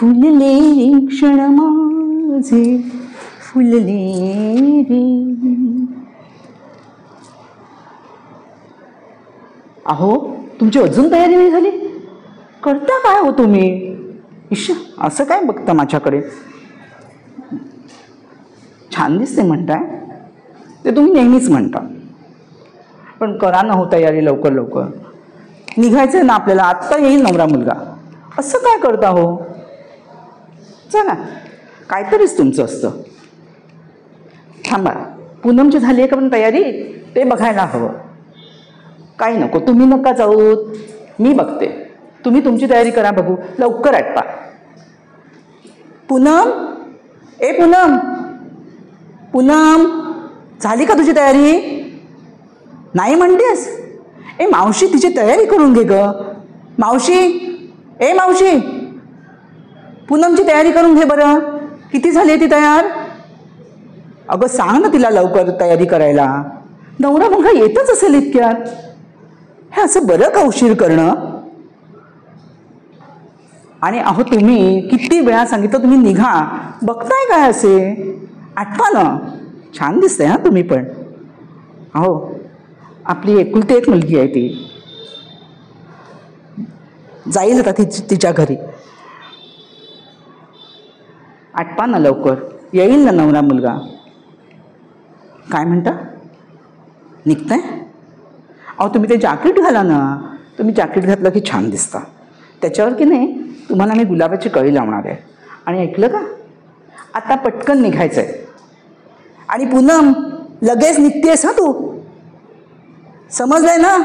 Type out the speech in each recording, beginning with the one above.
फुलले क्षण माझे फुलले रे. अहो तुमची अजून तयारी नाही झाली? करता काय हो तुम्ही? इश्श, असं काय बघता माझ्याकडे? छान दिसते म्हणताय ते तुम्ही नेहमीच म्हणता, पण करा ना हो तयारी लवकर लवकर. निघायचं ना आपल्याला, आत्ता येईल नवरा मुलगा. असं काय करता हो? चला, काहीतरीच तुमचं असतं. थांबा, पूनमची झाली आहे का पण तयारी ते बघायला हवं. काही नको, तुम्ही नका जाऊ, मी बघते. तुम्ही तुमची तयारी करा बघू, लवकर आटपा. पूनम, ए पूनम, पूनम झाली का तुझी तयारी? नाही म्हणतेस? ए मावशी तिची तयारी करून घे ग. मावशी, ए मावशी, पूनमची तयारी करून घे बरं. किती झाली आहे ती तयार? अगं सांग ना तिला लवकर तयारी करायला. नवरा मुलगा येतच असेल इतक्यात. हे असं बरं का उशीर करणं? आणि अहो तुम्ही किती वेळा सांगितलं तुम्ही निघा, बघताय काय असे? आठवा ना. छान दिसतंय हा तुम्ही पण. अहो आपली एकुलती एक मुलगी आहे, ती जाईल आता तिच्या घरी. आठवा ना लवकर, येईल ना नवरा मुलगा. काय म्हणता? निघताय? अहो तुम्ही ते जॅकेट घाला ना. तुम्ही जॅकेट घातलं की छान दिसता. त्याच्यावर की नाही तुम्हाला मी गुलाबाची कळी लावणार आहे. आणि ऐकलं का, आता पटकन निघायचं आहे. आणि पूनम लगेच निघतेस हा तू, समजलंय ना?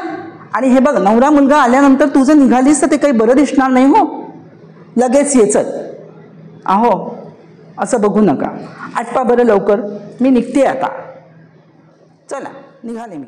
आणि हे बघ, नवरा मुलगा आल्यानंतर तू जर निघालीस तर ते काही बरं दिसणार नाही हो. लगेच ये, चल. अहो असं बघू नका. आटपा बरं लवकर, मी निघते आता. चला निघाले मी.